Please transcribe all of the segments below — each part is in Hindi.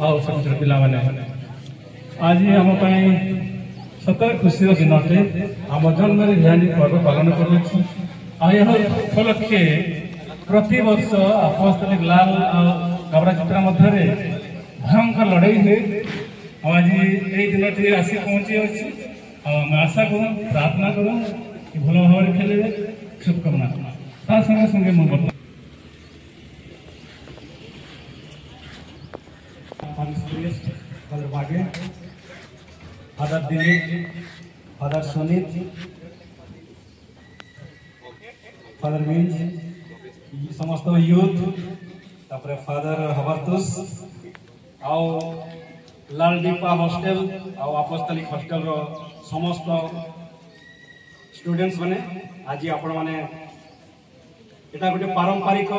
आओ छोटे पिला माने आज हम सतर खुशी दिन अटे आम जन्म ध्यान पर्व पालन उपलक्षे प्रति वर्ष अपस्तलिक लाल गबरा चित्रा मध्य भयंकर लड़ाई हुए आज ये दिन आसी पहुंची अच्छी आशा करूँ प्रार्थना करूँ कि भल भाव खेले शुभकामना संगे संगे मुझे Father Bage, Father Dilip, Father Sunit, Father Vinj, समस्त यूथ, तापरे Father Havartus, आओ लाल दीपा हॉस्टल, आओ अपस्तलिक हॉस्टल रो समस्त स्टूडेंट्स बने आज आपण माने एटा गोटे पारंपरिक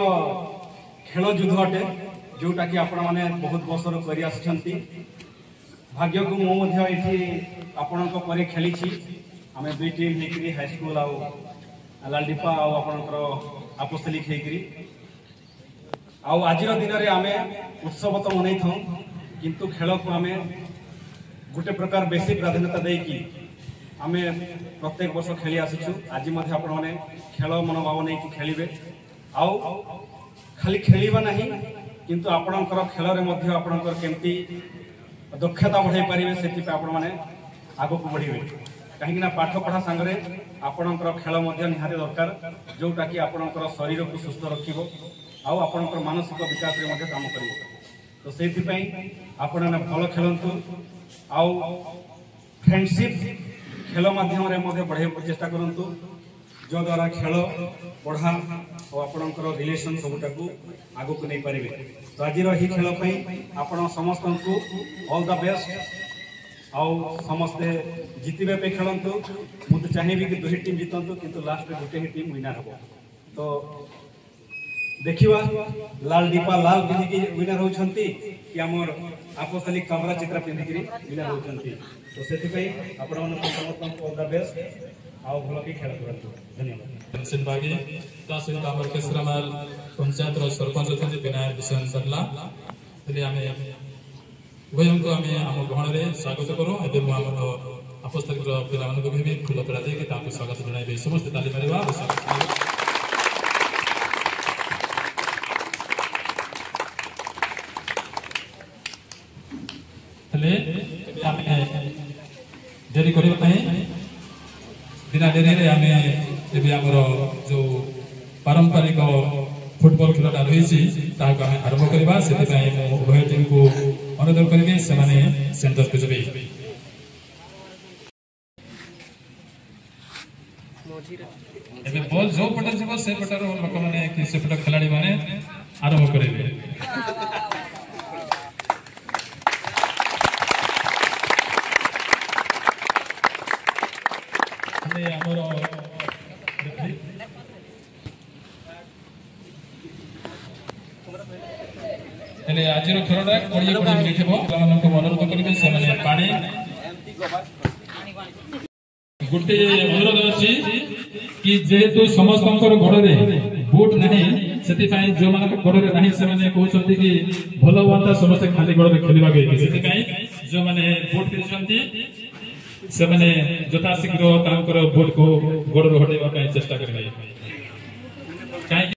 खेल युद्ध अटे जोटा कि आपण माने बहुत वर्षर करि आछंती भाग्य को मो मध्य एठी आपणक परे खेली छी हमें दुई टीम हेकरी हाई स्कूल आ लालडीपा आ आपणकर अपस्तलिक हेकरी आ आज दिन रे आमे उत्सव तो मनै थौ किंतु खेल को आमे गोटे प्रकार बेसी प्राधान्यता दे कि आमे प्रत्येक वर्ष खेली आसीछु आज मध्य आपण माने खेल मनोभाव नै कि खेलिबे आ खाली खेलिबा नहीं किंतु आपणकर खेल रे मध्य आपणकर केमती दक्षता बढ़ाई पारे से आग को बढ़े कहीं पाठ पढ़ा सांगे आपणकर खेल निहाती दरकार जोटा कि आपणकर शरीर को सुस्थ रखिबो आपणकर मानसिक विकास रे काम कर तो से आपण भल खेलतु आउ फ्रेंडशिप खेल माध्यम बढ़ाई चेष्टा करंतु जो द्वारा खेल बढ़ा और आपणकर रिलेशन सबुटा को आगो को नहीं पारे तो आज ही खेल आपण समस्त को ऑल द बेस्ट आउ समस्ते जितबे पे खेलंतु मुझे चाहिए कि दुही टीम जीतंतु किंतु लास्ट में गोटे ही टीम विनर हो तो देखिवा लाल दीपा लाल पिंधिकी विनर होछंती कि हमर आपस्तलिक कमरा चित्रा पिंधिकी विनर होछंती तो सेति पई आपण मन समस्त को ऑल द बेस्ट आओ भलो की खेल करंतु धन्यवाद सिन बागी ता सहित हमर केसरामाल पंचायत रो सरपंच अछन विनायक विषय सरला तले आमे उभयं को आमे हम ग्रहण रे स्वागत करू एबे मु हमर अपस्तलिक रो पिला मन को भी फूल तोड़ा दे कि ताको स्वागत जणाइबे समस्त ताली मारिबा तले आमे देरी करियो पई बिना देरी रे आमे एबे हमर जो पारंपरिक फुटबॉल खेलटा रही ताको आमे आरंभ करबा सेति पई उभय टीम को अनुरोध करिबे से माने सेंटर को जबे एबे बॉल जो पटर जबो से पटर लोक माने कि से पटर खिलाड़ी माने आरंभ करिबे हमर हेले आज रो खेलटा कोडिए कोडिए मिनिट हेबो मन को अनुरोध करिबे से माने पानी गुटे अनुरोध अछि कि जेतु समस्तंकर गोड़ रे बूट नहीं सेति पई जो मानक गोड़ रे नहीं से माने कहउछंती कि भलो वाता समस्त खाली गोड़ रे खेलिबा गई सेति पई जो माने बूट पिछंती से माने जथा शीघ्र तांकर बूट को गोड़ रे हटेबा पई चेष्टा करबे।